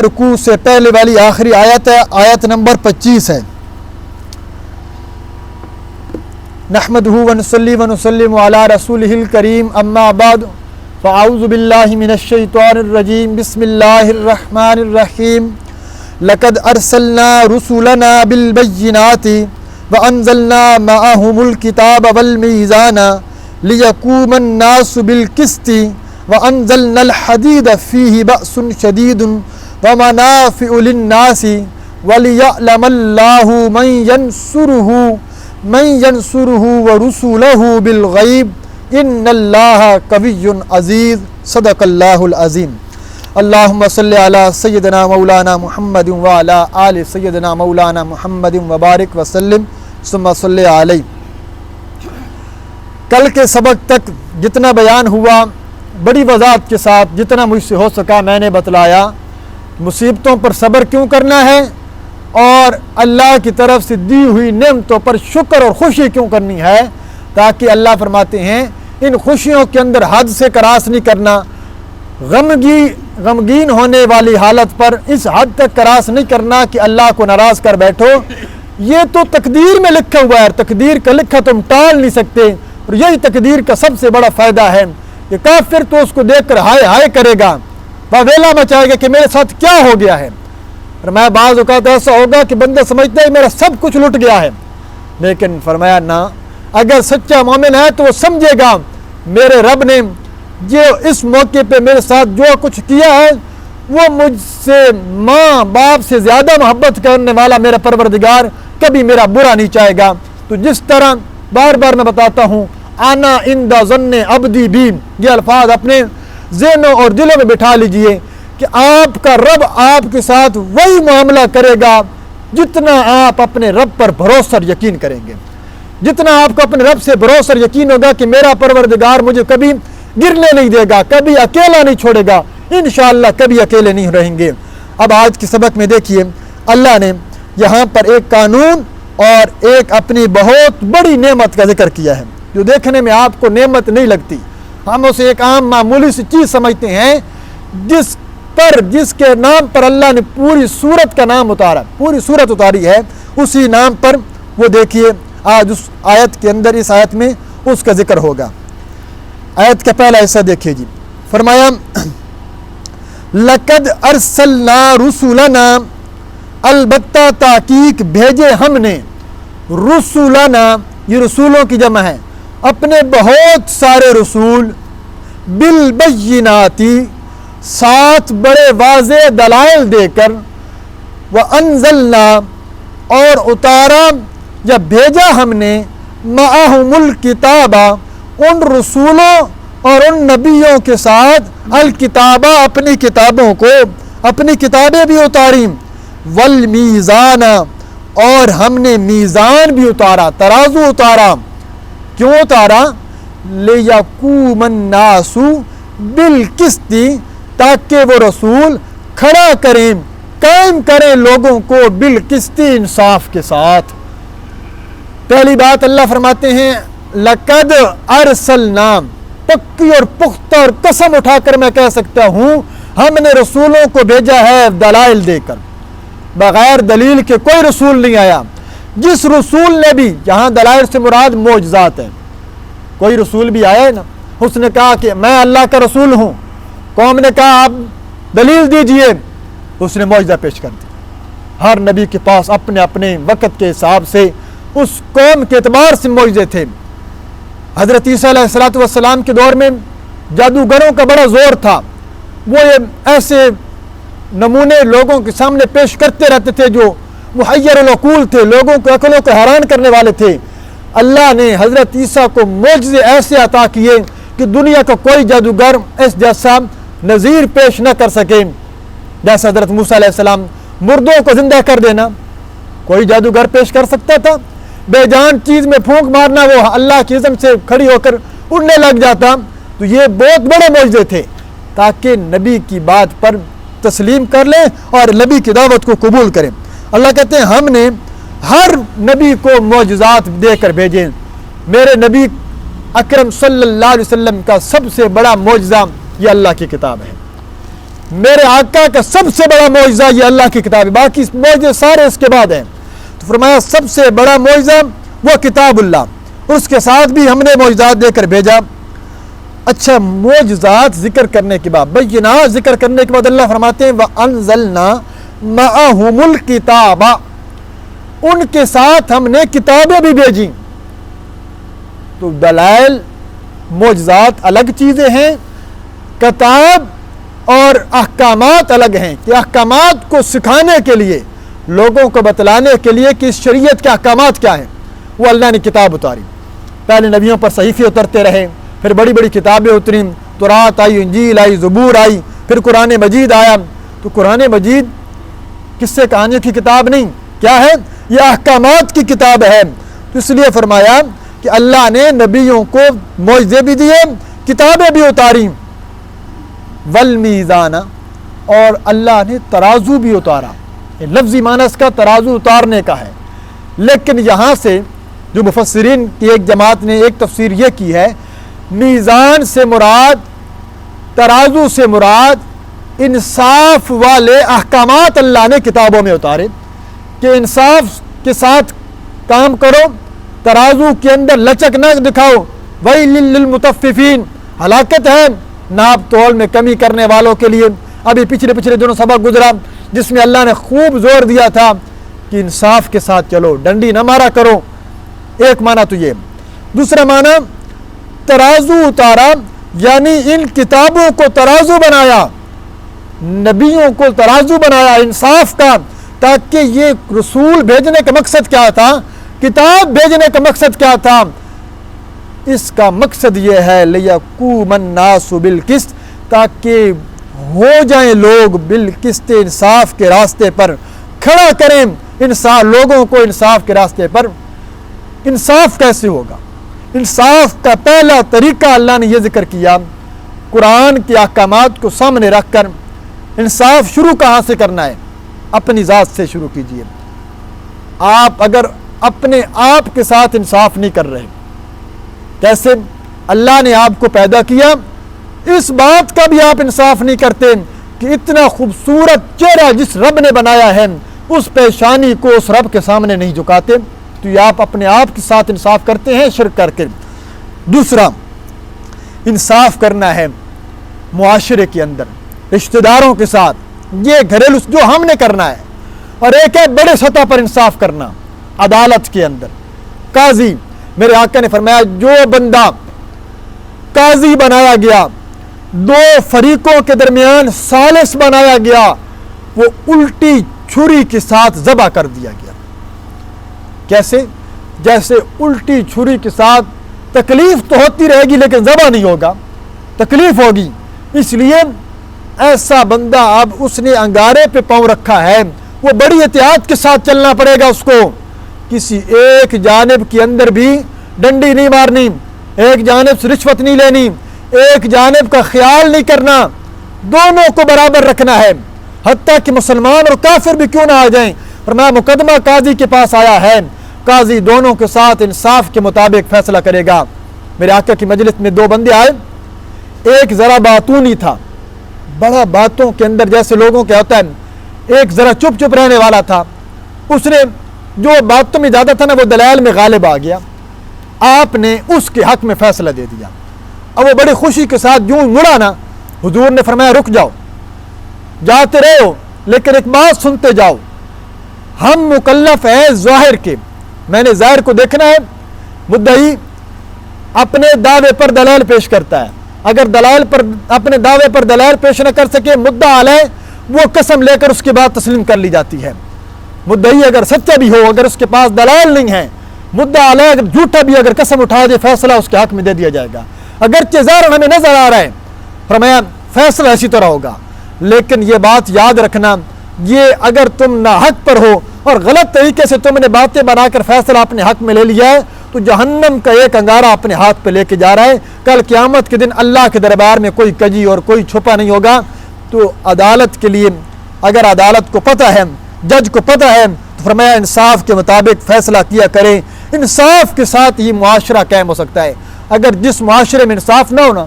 رکوع سے پہلے والی آخری آیت ہے، آیت نمبر 25 ہے۔ نحمدہ ونصلی ونسلم علی رسولہ الکریم، اما بعد فاعوذ باللہ من الشیطان الرجیم، بسم اللہ الرحمن الرحیم۔ لقد ارسلنا رسولنا بالبینات وانزلنا معهم الکتاب والمیزان لیقوم الناس بالقسط وانزلنا الحدید فیہ بأس شدید ومنافع للناس وليعلم الله من ينصره ورسوله بالغيب ان الله قوي عزيز صدق الله العظيم۔ اللهم صل على سيدنا مولانا محمد وعلى آل سيدنا مولانا محمد وبارك وسلم ثم صل علیہ۔ کل کے سبق تک جتنا بیان ہوا بڑی وضاحت کے ساتھ جتنا مجھ سے ہو سکا میں نے بتلایا۔ مصیبتوں پر صبر کیوں کرنا ہے اور اللہ کی طرف سے دی ہوئی نعمتوں پر شکر اور خوشی کیوں کرنی ہے، تاکہ اللہ فرماتے ہیں ان خوشیوں کے اندر حد سے کراس نہیں کرنا، غمگین ہونے والی حالت پر اس حد تک کراس نہیں کرنا کہ اللہ کو ناراض کر بیٹھو۔ یہ تو تقدیر میں لکھا ہوا ہے، تقدیر کا لکھا تم ٹال نہیں سکتے، اور یہی تقدیر کا سب سے بڑا فائدہ ہے کہ کافر تو اس کو دیکھ کر ہائے ہائے کرے گا، ویلا مچائے گا کہ میرے ساتھ کیا ہو گیا ہے۔ فرمایا بعض اوقات ایسا ہوگا کہ بندہ سمجھتا ہے میرا سب کچھ لٹ گیا ہے، لیکن فرمایا نہ، اگر سچا مومن ہے تو وہ سمجھے گا میرے رب نے جو اس موقع پہ میرے ساتھ جو کچھ کیا ہے وہ مجھ سے ماں باپ سے زیادہ محبت کرنے والا میرا پروردگار کبھی میرا برا نہیں چاہے گا۔ تو جس طرح بار بار میں بتاتا ہوں، آنا اندہ ظن عبدی بھی، یہ الفاظ اپنے ذہنوں اور دلوں میں بٹھا لیجئے کہ آپ کا رب آپ کے ساتھ وہی معاملہ کرے گا جتنا آپ اپنے رب پر بھروسہ اور یقین کریں گے، جتنا آپ کو اپنے رب سے بھروسہ اور یقین ہوگا کہ میرا پروردگار مجھے کبھی گرنے نہیں دے گا، کبھی اکیلا نہیں چھوڑے گا، انشاءاللہ کبھی اکیلے نہیں رہیں گے۔ اب آج کے سبق میں دیکھیے اللہ نے یہاں پر ایک قانون اور ایک اپنی بہت بڑی نعمت کا ذکر کیا ہے جو دیکھنے میں آپ کو نعمت نہیں لگتی، ہم اسے ایک عام معمولی سی چیز سمجھتے ہیں، جس کے نام پر اللہ نے پوری سورت کا نام اتارا، پوری سورت اتاری ہے، اسی نام پر وہ دیکھیے آج اس آیت کے اندر، اس آیت میں اس کا ذکر ہوگا۔ آیت کا پہلا حصہ دیکھیے جی، فرمایا لقد ارسلنا رسولنا، البتہ تحقیق بھیجے ہم نے، رسولنا یہ رسولوں کی جمع ہے، اپنے بہت سارے رسول، بالبیناتی ساتھ بڑے واضح دلائل دے کر، وانزلنا اور اتارا یا بھیجا ہم نے، معہم الکتابہ ان رسولوں اور ان نبیوں کے ساتھ، الکتابہ اپنی کتابوں کو، اپنی کتابیں بھی اتاری، والمیزان اور ہم نے میزان بھی اتارا، ترازو اتارا۔ کیوں اتارا؟ لیقوم الناس بالقسط، تاکہ وہ رسول کھڑا کریں، قائم کریں لوگوں کو، بالقسط انصاف کے ساتھ۔ پہلی بات اللہ فرماتے ہیں لقد ارسلنا، پکی اور پختہ اور قسم اٹھا کر میں کہہ سکتا ہوں ہم نے رسولوں کو بھیجا ہے دلائل دے کر، بغیر دلیل کے کوئی رسول نہیں آیا۔ جس رسول نے بھی، یہاں دلائل سے مراد معجزات ہے، کوئی رسول بھی آیا ہے نا، اس نے کہا کہ میں اللہ کا رسول ہوں، قوم نے کہا آپ دلیل دیجئے، اس نے معجزہ پیش کر دیا۔ ہر نبی کے پاس اپنے اپنے وقت کے حساب سے اس قوم کے اعتبار سے معجزے تھے۔ حضرت عیسیٰ علیہ السلام کے دور میں جادوگروں کا بڑا زور تھا، وہ ایسے نمونے لوگوں کے سامنے پیش کرتے رہتے تھے جو محیر العقول تھے، لوگوں کے عقلوں کو حیران کرنے والے تھے۔ اللہ نے حضرت عیسیٰ کو معجزے ایسے عطا کیے کہ دنیا کا کوئی جادوگر اس جیسا نظیر پیش نہ کر سکے۔ جیسے حضرت موسیٰ علیہ السلام مردوں کو زندہ کر دینا کوئی جادوگر پیش کر سکتا تھا؟ بے جان چیز میں پھونک مارنا وہ اللہ کی عظمت سے کھڑی ہو کر اڑنے لگ جاتا۔ تو یہ بہت بڑے معجزے تھے تاکہ نبی کی بات پر تسلیم کر لیں اور نبی کی دعوت کو قبول کریں۔ اللہ کہتے ہیں ہم نے ہر نبی کو معجزات دے کر بھیجے، میرے نبی اکرم صلی اللہ علیہ وسلم کا سب سے بڑا معجزہ یہ اللہ کی کتاب ہے۔ میرے آقا کا سب سے بڑا معجزہ یہ اللہ کی کتاب ہے، باقی معجزے سارے اس کے بعد ہیں۔ تو فرمایا سب سے بڑا معجزہ وہ کتاب اللہ، اس کے ساتھ بھی ہم نے معجزات دے کر بھیجا۔ اچھا، معجزات ذکر کرنے کے بعد، بینات ذکر کرنے کے بعد اللہ فرماتے ہیں وَأَنزَلْنَا مَعَهُمُ الْكِتَابَ، ان کے ساتھ ہم نے کتابیں بھی بھیجیں۔ تو دلائل معجزات الگ چیزیں ہیں، کتاب اور احکامات الگ ہیں، کہ احکامات کو سکھانے کے لیے، لوگوں کو بتلانے کے لیے کہ اس شریعت کے احکامات کیا ہیں، وہ اللہ نے کتاب اتاری۔ پہلے نبیوں پر صحیفے اترتے رہے، پھر بڑی بڑی کتابیں اتریں، تورات آئی، انجیل آئی، زبور آئی، پھر قرآن مجید آیا۔ تو قرآن مجید قصے کہانیوں کی کتاب نہیں، کیا ہے؟ یہ احکامات کی کتاب ہے۔ تو اس لیے فرمایا کہ اللہ نے نبیوں کو معجزے بھی دیے، کتابیں بھی اتاری۔ والمیزان، اور اللہ نے ترازو بھی اتارا۔ لفظی معنی اس کا ترازو اتارنے کا ہے، لیکن یہاں سے جو مفسرین کی ایک جماعت نے ایک تفسیر یہ کی ہے، میزان سے مراد، ترازو سے مراد انصاف والے احکامات اللہ نے کتابوں میں اتارے، کہ انصاف کے ساتھ کام کرو، ترازو کے اندر لچک نہ دکھاؤ۔ ویل للمطففین، ہلاکت ہے ناپ تول میں کمی کرنے والوں کے لیے۔ ابھی پچھلے دنوں سبق گزرا جس میں اللہ نے خوب زور دیا تھا کہ انصاف کے ساتھ چلو، ڈنڈی نہ مارا کرو۔ ایک معنی تو یہ، دوسرا معنی ترازو اتارا، یعنی ان کتابوں کو ترازو بنایا، نبیوں کو ترازو بنایا انصاف کا، تاکہ یہ رسول بھیجنے کا مقصد کیا تھا، کتاب بھیجنے کا مقصد کیا تھا؟ اس کا مقصد یہ ہے لِيَقُومَ النَّاسُ بِالْقِسْطِ، تاکہ ہو جائیں لوگ بالقسط، انصاف کے راستے پر کھڑا کریں انصاف، لوگوں کو انصاف کے راستے پر۔ انصاف کیسے ہوگا؟ انصاف کا پہلا طریقہ اللہ نے یہ ذکر کیا، قرآن کے احکامات کو سامنے رکھ کر۔ انصاف شروع کہاں سے کرنا ہے؟ اپنی ذات سے شروع کیجئے۔ آپ اگر اپنے آپ کے ساتھ انصاف نہیں کر رہے، کیسے؟ اللہ نے آپ کو پیدا کیا، اس بات کا بھی آپ انصاف نہیں کرتے کہ اتنا خوبصورت چہرہ جس رب نے بنایا ہے، اس پیشانی کو اس رب کے سامنے نہیں جھکاتے، تو یہ آپ اپنے آپ کے ساتھ انصاف کرتے ہیں شرک کر کے۔ دوسرا، انصاف کرنا ہے معاشرے کے اندر، رشتہ داروں کے ساتھ، یہ گھریلو جو ہم نے کرنا ہے، اور ایک ہے بڑے سطح پر انصاف کرنا عدالت کے اندر۔ قاضی، میرے آقا نے فرمایا جو بندہ قاضی بنایا گیا، دو فریقوں کے درمیان ثالث بنایا گیا، وہ الٹی چھری کے ساتھ ذبح کر دیا گیا۔ کیسے؟ جیسے الٹی چھری کے ساتھ تکلیف تو ہوتی رہے گی لیکن ذبح نہیں ہوگا، تکلیف ہوگی۔ اس لیے ایسا بندہ، اب اس نے انگارے پہ پاؤں رکھا ہے، وہ بڑی احتیاط کے ساتھ چلنا پڑے گا اس کو، کسی ایک جانب کے اندر بھی ڈنڈی نہیں مارنی، ایک جانب سے رشوت نہیں لینی، ایک جانب کا خیال نہیں کرنا، دونوں کو برابر رکھنا ہے، حتیٰ کہ مسلمان اور کافر بھی کیوں نہ آ جائیں۔ فرمایا مقدمہ قاضی کے پاس آیا ہے، قاضی دونوں کے ساتھ انصاف کے مطابق فیصلہ کرے گا۔ میرے آقا کی مجلس میں دو بندے آئے، ایک ذرا باتونی تھا، بڑا باتوں کے اندر جیسے لوگوں کے ہوتا ہے، ایک ذرا چپ چپ رہنے والا تھا، اس نے جو باتوں میں زیادہ تھا نا وہ دلائل میں غالب آ گیا، آپ نے اس کے حق میں فیصلہ دے دیا۔ اب وہ بڑی خوشی کے ساتھ جو مڑا نا، حضور نے فرمایا رک جاؤ، جاتے رہو لیکن ایک بات سنتے جاؤ، ہم مکلف ہیں ظاہر کے، میں نے ظاہر کو دیکھنا ہے، مدعی اپنے دعوے پر دلائل پیش کرتا ہے، اگر دلائل پر اپنے دعوے پر دلائل پیش نہ کر سکے، مدعا علیہ وہ قسم لے کر اس کے بعد تسلیم کر لی جاتی ہے۔ مدعی اگر سچا بھی ہو، اگر اس کے پاس دلائل نہیں ہیں، مدعا علیہ اگر جھوٹا بھی اگر قسم اٹھا دے، فیصلہ اس کے حق میں دے دیا جائے گا، اگرچہ ظاہر ہمیں نظر آ رہا ہے، فرمایا فیصلہ اسی طرح ہوگا، لیکن یہ بات یاد رکھنا، یہ اگر تم ناحق پر ہو اور غلط طریقے سے تم نے باتیں بنا کر فیصلہ اپنے حق میں لے لیا ہے، تو جہنم کا ایک انگارہ اپنے ہاتھ پہ لے کے جا رہا ہے۔ کل قیامت کے دن اللہ کے دربار میں کوئی کجی اور کوئی چھپا نہیں ہوگا۔ تو عدالت کے لیے اگر عدالت کو پتہ ہے، جج کو پتہ ہے، تو فرمایا انصاف کے مطابق فیصلہ کیا کریں، انصاف کے ساتھ ہی معاشرہ قائم ہو سکتا ہے۔ اگر جس معاشرے میں انصاف نہ ہونا،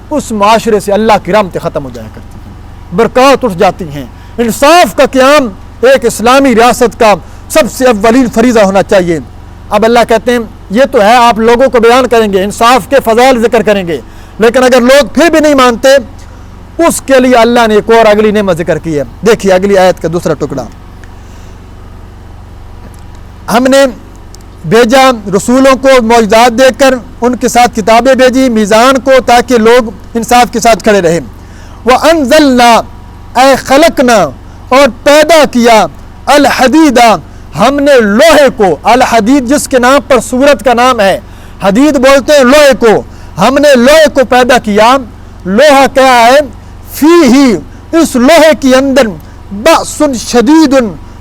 اس معاشرے سے اللہ کی رحمت ختم ہو جایا کرتی ہے۔ برکات اٹھ جاتی ہیں۔ انصاف کا قیام ایک اسلامی ریاست کا سب سے اولین فریضہ ہونا چاہیے۔ اب اللہ کہتے ہیں یہ تو ہے، آپ لوگوں کو بیان کریں گے، انصاف کے فضائل ذکر کریں گے، لیکن اگر لوگ پھر بھی نہیں مانتے، اس کے لیے اللہ نے ایک اور اگلی نعمت ذکر کی ہے۔ دیکھیے اگلی آیت کا دوسرا ٹکڑا، ہم نے بھیجا رسولوں کو معجزات دے کر، ان کے ساتھ کتابیں بھیجی، میزان کو، تاکہ لوگ انصاف کے ساتھ کھڑے رہیں۔ وَأَنزَلْنَا اے خلقنا، اور پیدا کیا، الحدیدہ ہم نے لوہے کو، الحدید جس کے نام پر سورت کا نام ہے، حدید بولتے ہیں لوہے کو، ہم نے لوہے کو پیدا کیا۔ لوہا کیا ہے؟ فیہ، اس لوہے کے اندر بأس شدید،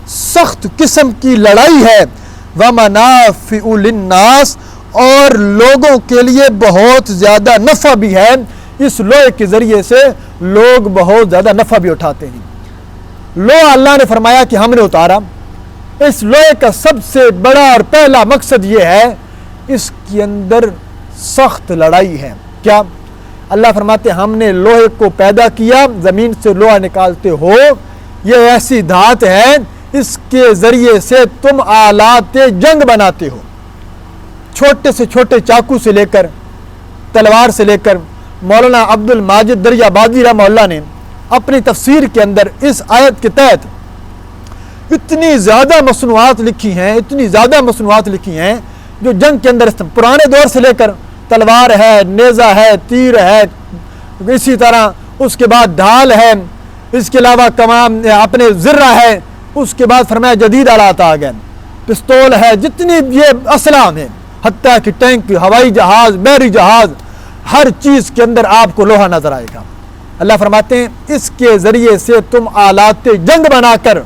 سخت قسم کی لڑائی ہے، ومنافع للناس، اور لوگوں کے لیے بہت زیادہ نفع بھی ہے، اس لوہے کے ذریعے سے لوگ بہت زیادہ نفع بھی اٹھاتے ہیں۔ لوہا اللہ نے فرمایا کہ ہم نے اتارا، اس لوہے کا سب سے بڑا اور پہلا مقصد یہ ہے اس کے اندر سخت لڑائی ہے۔ کیا؟ اللہ فرماتے ہم نے لوہے کو پیدا کیا، زمین سے لوہا نکالتے ہو، یہ ایسی دھات ہے اس کے ذریعے سے تم آلات جنگ بناتے ہو، چھوٹے سے چھوٹے چاقو سے لے کر تلوار سے لے کر۔ مولانا عبد الماجد دریابادی رحمہ اللہ نے اپنی تفسیر کے اندر اس آیت کے تحت اتنی زیادہ مصنوعات لکھی ہیں، اتنی زیادہ مصنوعات لکھی ہیں جو جنگ کے اندر پرانے دور سے لے کر تلوار ہے، نیزہ ہے، تیر ہے، اسی طرح اس کے بعد ڈھال ہے، اس کے علاوہ کمان اپنے ذرہ ہے، اس کے بعد فرمایا جدید آلات آ گئے، پستول ہے، جتنی یہ اسلحہ ہیں، حتیٰ کہ ٹینک، ہوائی جہاز، بحری جہاز، ہر چیز کے اندر آپ کو لوہا نظر آئے گا۔ اللہ فرماتے ہیں اس کے ذریعے سے تم آلات جنگ بنا کر،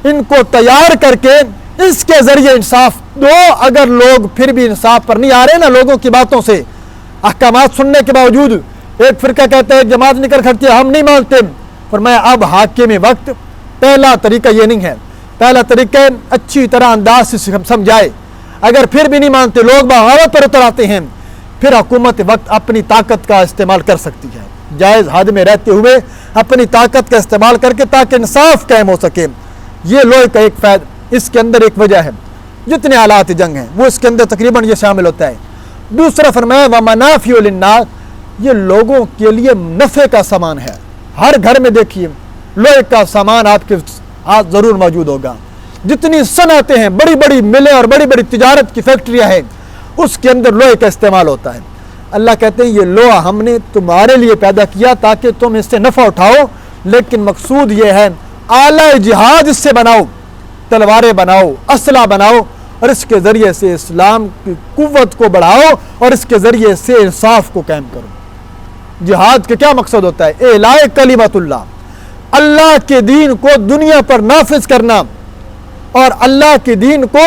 ان کو تیار کر کے اس کے ذریعے انصاف دو۔ اگر لوگ پھر بھی انصاف پر نہیں آ رہے نا، لوگوں کی باتوں سے احکامات سننے کے باوجود ایک فرقہ کہتا ہے، جماعت نکل کھڑتی ہے ہم نہیں مانتے، فرمایا اب حاکم وقت پہلا طریقہ یہ نہیں ہے، پہلا طریقہ اچھی طرح انداز سے سمجھائے، اگر پھر بھی نہیں مانتے، لوگ بغاوت پر اتر آتے ہیں، پھر حکومت وقت اپنی طاقت کا استعمال کر سکتی ہے، جائز حد میں رہتے ہوئے اپنی طاقت کا استعمال کر کے، تاکہ انصاف قائم ہو سکے۔ یہ لوہے کا ایک فائدہ، اس کے اندر ایک وجہ ہے، جتنے آلات جنگ ہیں وہ اس کے اندر تقریباً یہ شامل ہوتا ہے۔ دوسرا فرمایا وَمَنَافِعُ لِلنَّاسِ، یہ لوگوں کے لیے نفع کا سامان ہے۔ ہر گھر میں دیکھیے لوہے کا سامان آپ کے ہاتھ ضرور موجود ہوگا، جتنی صنعتیں ہیں، بڑی بڑی ملیں اور بڑی بڑی تجارت کی فیکٹریاں ہیں، اس کے اندر لوہے کا استعمال ہوتا ہے۔ اللہ کہتے ہیں یہ لوہا ہم نے تمہارے لیے پیدا کیا تاکہ تم اس سے نفع اٹھاؤ، لیکن مقصود یہ ہے آلہ جہاد اس سے بناؤ، تلواریں بناؤ، اسلحہ بناؤ، اور اس کے ذریعے سے اسلام کی قوت کو بڑھاؤ اور اس کے ذریعے سے انصاف کو قائم کرو۔ جہاد کا کیا مقصد ہوتا ہے؟ اعلاء کلمت اللہ، اللہ کے دین کو دنیا پر نافذ کرنا، اور اللہ کے دین کو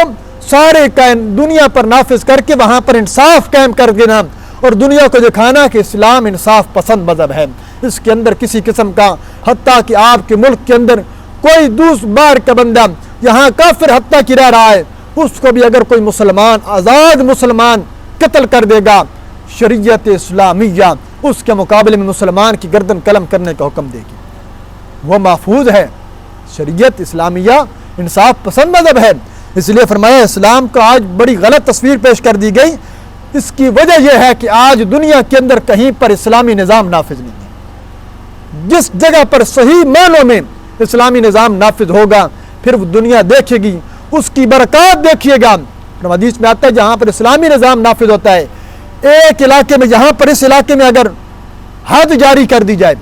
سارے دنیا پر نافذ کر کے وہاں پر انصاف قائم کر دینا، اور دنیا کو دکھانا کہ اسلام انصاف پسند مذہب ہے، اس کے اندر کسی قسم کا، حتیٰ کہ آپ کے ملک کے اندر کوئی دوسرے بار کا بندہ یہاں کافر حتیٰ کی رہ رہا ہے، اس کو بھی اگر کوئی مسلمان، آزاد مسلمان قتل کر دے گا، شریعت اسلامیہ اس کے مقابلے میں مسلمان کی گردن قلم کرنے کا حکم دے گی۔ وہ محفوظ ہے، شریعت اسلامیہ انصاف پسند مذہب ہے، اس لیے فرمایا اسلام کو آج بڑی غلط تصویر پیش کر دی گئی۔ اس کی وجہ یہ ہے کہ آج دنیا کے اندر کہیں پر اسلامی نظام نافذ نہیں ہے۔ جس جگہ پر صحیح معنوں میں اسلامی نظام نافذ ہوگا، پھر وہ دنیا دیکھے گی، اس کی برکات دیکھیے گا۔ حدیث میں آتا ہے جہاں پر اسلامی نظام نافذ ہوتا ہے، ایک علاقے میں، یہاں پر اس علاقے میں اگر حد جاری کر دی جائے،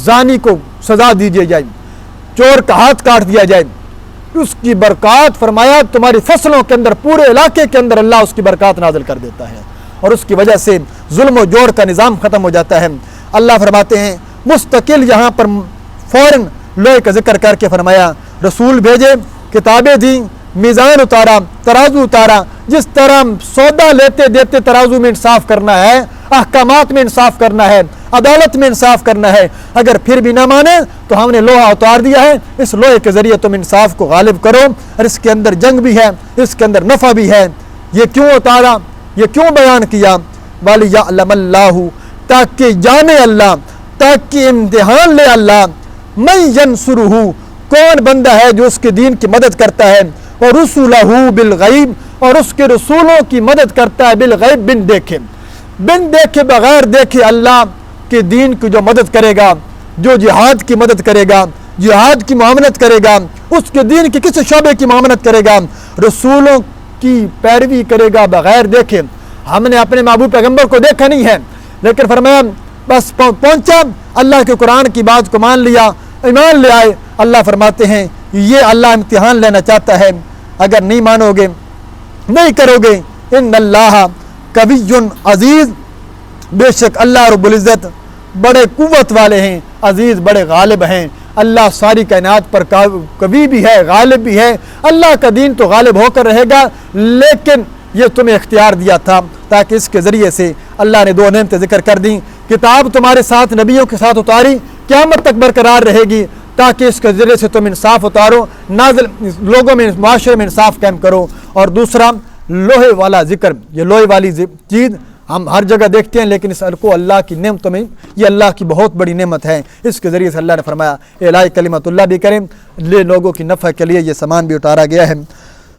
زانی کو سزا دی جائے، چور کا ہاتھ کاٹ دیا جائے، اس کی برکات فرمایا تمہاری فصلوں کے اندر، پورے علاقے کے اندر اللہ اس کی برکات نازل کر دیتا ہے، اور اس کی وجہ سے ظلم و جور کا نظام ختم ہو جاتا ہے۔ اللہ فرماتے ہیں مستقل یہاں پر فوراً لوہے کا ذکر کر کے فرمایا رسول بھیجے، کتابیں دیں، میزان اتارا، ترازو اتارا، جس طرح سودا لیتے دیتے ترازو میں انصاف کرنا ہے، احکامات میں انصاف کرنا ہے، عدالت میں انصاف کرنا ہے، اگر پھر بھی نہ مانے تو ہم نے لوہا اتار دیا ہے، اس لوہے کے ذریعے تم انصاف کو غالب کرو، اور اس کے اندر جنگ بھی ہے، اس کے اندر نفع بھی ہے۔ یہ کیوں اتارا، یہ کیوں بیان کیا؟ وَلِيَعْلَمَ اللَّهُ، تاکہ جانے اللہ، تاکہ امتحان لے اللہ، من ینصرہ کون بندہ ہے جو اس کے دین کی مدد کرتا ہے، اور رسولہ بالغیب اور اس کے رسولوں کی مدد کرتا ہے بالغیب بن دیکھے بغیر دیکھے اللہ کے دین کی جو مدد کرے گا، جو جہاد کی مدد کرے گا، جہاد کی معاونت کرے گا، اس کے دین کے کسی شعبے کی معاونت کرے گا، رسولوں کی پیروی کرے گا بغیر دیکھے۔ ہم نے اپنے محبوب پیغمبر کو دیکھا نہیں ہے، لیکن فرمایا بس پہنچا، اللہ کے قرآن کی بات کو مان لیا، ایمان لے آئے۔ اللہ فرماتے ہیں یہ اللہ امتحان لینا چاہتا ہے، اگر نہیں مانو گے، نہیں کرو گے، ان اللہ قوی عزیز، بے شک اللہ رب العزت بڑے قوت والے ہیں، عزیز بڑے غالب ہیں۔ اللہ ساری کائنات پر قوی بھی ہے، غالب بھی ہے۔ اللہ کا دین تو غالب ہو کر رہے گا، لیکن یہ تمہیں اختیار دیا تھا تاکہ اس کے ذریعے سے اللہ نے 2 نعمتیں ذکر کر دیں۔ کتاب تمہارے ساتھ نبیوں کے ساتھ اتاری، قیامت تک برقرار رہے گی، تاکہ اس کے ذریعے سے تم انصاف اتارو، نازل لوگوں میں معاشرے میں انصاف قائم کرو۔ اور دوسرا لوہے والا ذکر، یہ لوہے والی چیز ہم ہر جگہ دیکھتے ہیں، لیکن اس کو اللہ کی نعمتوں میں یہ اللہ کی بہت بڑی نعمت ہے۔ اس کے ذریعے سے اللہ نے فرمایا اعلاء کلمت اللہ بھی کریں، لوگوں کی نفع کے لیے یہ سامان بھی اتارا گیا ہے۔